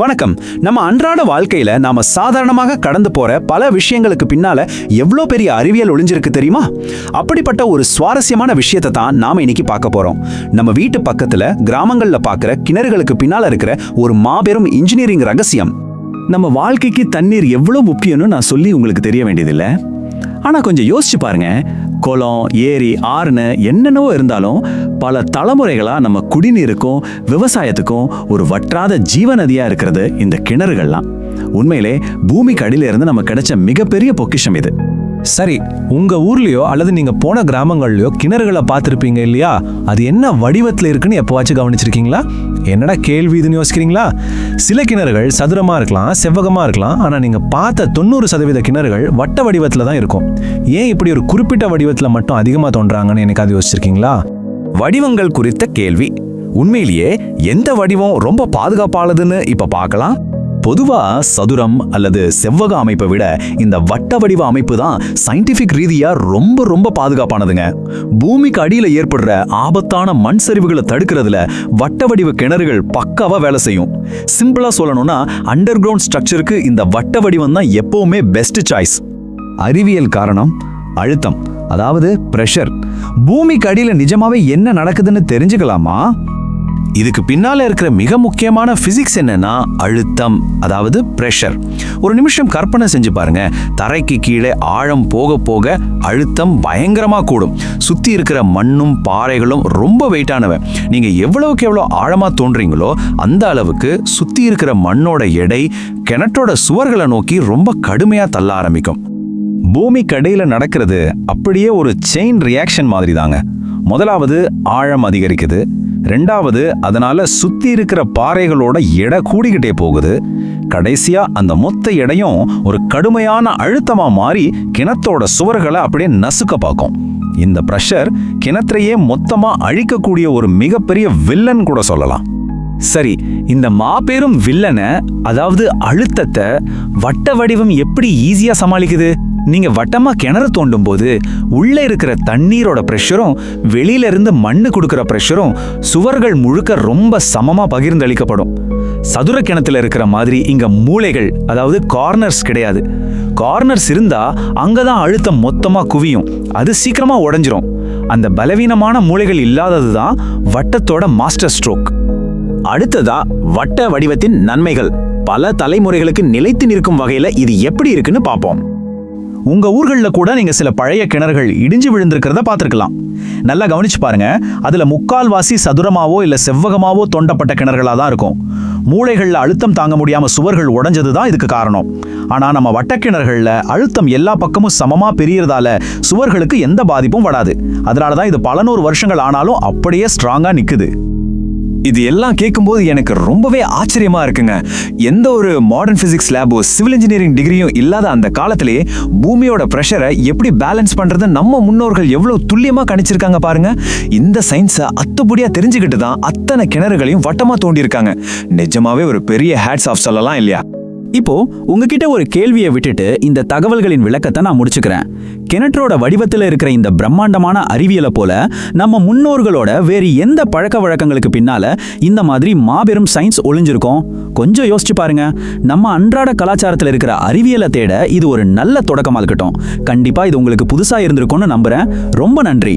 வணக்கம். நம்ம அன்றாட வாழ்க்கையில நாம சாதாரணமாக கடந்து போற பல விஷயங்களுக்கு பின்னால எவ்வளோ பெரிய அறிவியல் ஒளிஞ்சிருக்கு தெரியுமா? அப்படிப்பட்ட ஒரு சுவாரஸ்யமான விஷயத்தை தான் நாம இன்னைக்கு பார்க்க போறோம். நம்ம வீட்டு பக்கத்துல கிராமங்கள்ல பார்க்குற கிணறுகளுக்கு பின்னால இருக்கிற ஒரு மாபெரும் இன்ஜினியரிங் ரகசியம். நம்ம வாழ்க்கைக்கு தண்ணீர் எவ்வளவு முக்கியம்னு நான் சொல்லி உங்களுக்கு தெரிய வேண்டியதில்லை. ஆனா கொஞ்சம் யோசிச்சு பாருங்க, குளம், ஏரி, ஆறுன்னு என்னென்னவோ இருந்தாலும் பல தலைமுறைகளா நம்ம குடிநீருக்கும் விவசாயத்துக்கும் ஒரு வற்றாத ஜீவநதியா இருக்கிறது இந்த கிணறுகள்லாம். உண்மையிலே பூமிக்கு அடியில இருந்து நம்ம கிடைச்ச மிகப்பெரிய பொக்கிஷம் இது. சரி, உங்க ஊர்லயோ அல்லது நீங்க போன கிராமங்கள்லயோ கிணறுகளை பார்த்துருப்பீங்க இல்லையா? அது என்ன வடிவத்துல இருக்குன்னு எப்பவாச்சும் கவனிச்சிருக்கீங்களா? என்னடா கேள்வி இதுன்னு யோசிக்கிறீங்களா? சில கிணறுகள் சதுரமா இருக்கலாம், செவ்வகமா இருக்கலாம். ஆனா நீங்க பார்த்த 90% கிணறுகள் வட்ட வடிவத்துல தான் இருக்கும். ஏன் இப்படி ஒரு குறிப்பிட்ட வடிவத்துல மட்டும் அதிகமா தோன்றாங்கன்னு எனக்கு அது யோசிச்சிருக்கீங்களா? வடிவங்கள் குறித்த கேள்வி. உண்மையிலேயே எந்த வடிவம் ரொம்ப பாதுகாப்பானதுன்னு இப்ப பார்க்கலாம். பொதுவா சதுரம் அல்லது செவ்வக அமைப்பை விட இந்த வட்ட வடிவ அமைப்பு தான் சயின்டிபிக் ரீதியா ரொம்ப பாதுகாப்பானதுங்க. பூமிக்கு அடியில ஏற்படுற ஆபத்தான மண் சரிவுகளை தடுக்கிறதுல வட்ட வடிவ கிணறுகள் பக்காவா வேலை செய்யும். சிம்பிளா சொல்லணும்னா அண்டர் கிரவுண்ட் ஸ்ட்ரக்சருக்கு இந்த வட்ட வடிவம் தான் எப்பவுமே பெஸ்ட் சாய்ஸ். அறிவியல் காரணம் அழுத்தம், அதாவது பிரஷர். பூமிக்கு அடியில நிஜமாவே என்ன நடக்குதுன்னு தெரிஞ்சுக்கலாமா? இதுக்கு பின்னால இருக்கிற மிக முக்கியமான பிசிக்ஸ் என்னன்னா அழுத்தம், அதாவது பிரஷர். ஒரு நிமிஷம் கற்பனை செஞ்சு பாருங்க. தரைக்கு கீழே ஆழம் போக போக அழுத்தம் பயங்கரமா கூடும். சுத்தி இருக்கிற மண்ணும் பாறைகளும் ரொம்ப வெயிட்டானவை. நீங்க எவ்வளவுக்கு எவ்வளவு ஆழமா தோன்றீங்களோ அந்த அளவுக்கு சுத்தி இருக்கிற மண்ணோட எடை கிணற்றோட சுவர்களை நோக்கி ரொம்ப கடுமையா தள்ள ஆரம்பிக்கும். பூமிக்கு அடியில நடக்கிறது அப்படியே ஒரு செயின் ரியாக்ஷன் மாதிரி தாங்க. முதலாவது ஆழம் அதிகரிக்குது, ரெண்டாவது அதனால சுத்தி இருக்கிற பாறைகளோட எடை கூடிக்கிட்டே போகுது, கடைசியா அந்த மொத்த எடையும் ஒரு கடுமையான அழுத்தமா மாறி கிணத்தோட சுவர்களை அப்படியே நசுக்க பார்க்கும். இந்த பிரஷர் கிணற்றையே மொத்தமா அழிக்கக்கூடிய ஒரு மிகப்பெரிய வில்லன் கூட சொல்லலாம். சரி, இந்த மாபெரும் வில்லனை, அதாவது அழுத்தத்தை வட்ட வடிவம் எப்படி ஈஸியா சமாளிக்குது? நீங்க வட்டமா கிணறு தோண்டும் போது உள்ள இருக்கிற தண்ணீரோட பிரஷரும் வெளியில இருந்து மண்ணு கொடுக்கிற பிரஷரும் சுவர்கள் முழுக்க ரொம்ப சமமா பகிர்ந்தளிக்கப்படும். சதுர கிணத்துல இருக்கிற மாதிரி இங்க மூலைகள், அதாவது கார்னர்ஸ் கிடையாது. கார்னர்ஸ் இருந்தா அங்கதான் அழுத்தம் மொத்தமா குவியும், அது சீக்கிரமா உடைஞ்சிரும். அந்த பலவீனமான மூலைகள் இல்லாததுதான் வட்டத்தோட மாஸ்டர் ஸ்ட்ரோக். அடுத்ததா வட்ட வடிவத்தின் நன்மைகள். பல தலைமுறைகளுக்கு நிலைத்து நிற்கும் வகையில இது எப்படி இருக்குன்னு பார்ப்போம். உங்க ஊர்களில் கூட நீங்க சில பழைய கிணறுகள் இடிஞ்சு விழுந்திருக்கிறத பார்த்துருக்கலாம். நல்லா கவனிச்சு பாருங்க. அதுல முக்கால்வாசி சதுரமாவோ இல்ல செவ்வகமாவோ தோண்டப்பட்ட கிணறுகளா தான் இருக்கும். மூளைகள்ல அழுத்தம் தாங்க முடியாம சுவர்கள் உடைஞ்சது தான் இதுக்கு காரணம். ஆனா நம்ம வட்டக்கிணறுகள்ல அழுத்தம் எல்லா பக்கமும் சமமா பெரியறதால சுவர்களுக்கு எந்த பாதிப்பும் வராது. அதனாலதான் இது பல நூறு வருஷங்கள் ஆனாலும் அப்படியே ஸ்ட்ராங்கா நிக்குது. இது எல்லாம் கேட்கும்போது எனக்கு ரொம்பவே ஆச்சரியமா இருக்குங்க. எந்த ஒரு மாடர்ன் பிசிக்ஸ் லேபோ சிவில் இன்ஜினியரிங் டிகிரியும் இல்லாத அந்த காலத்திலேயே பூமியோட பிரஷரை எப்படி பேலன்ஸ் பண்றது நம்ம முன்னோர்கள் எவ்வளவு துல்லியமா கணிச்சிருக்காங்க பாருங்க. இந்த சயின்ஸை அத்துப்படியா தெரிஞ்சுக்கிட்டு தான் அத்தனை கிணறுகளையும் வட்டமா தோண்டி இருக்காங்க. நிஜமாவே ஒரு பெரிய ஹேட்ஸ் ஆஃப் சொல்லலாம் இல்லையா? இப்போ உங்ககிட்ட ஒரு கேள்வியை விட்டுட்டு இந்த தகவல்களின் விளக்கத்தை நான் முடிச்சுக்கிறேன். கிணற்றோட வடிவத்தில் இருக்கிற இந்த பிரம்மாண்டமான அறிவியலை போல நம்ம முன்னோர்களோட வேறு எந்த பழக்க வழக்கங்களுக்கு பின்னால இந்த மாதிரி மாபெரும் சயின்ஸ் ஒளிஞ்சிருக்கும்? கொஞ்சம் யோசிச்சு பாருங்க. நம்ம அன்றாட கலாச்சாரத்தில் இருக்கிற அறிவியலை தேட இது ஒரு நல்ல தொடக்கமா இருக்கட்டும். கண்டிப்பா இது உங்களுக்கு புதுசா இருந்திருக்கும்னு நம்புறேன். ரொம்ப நன்றி.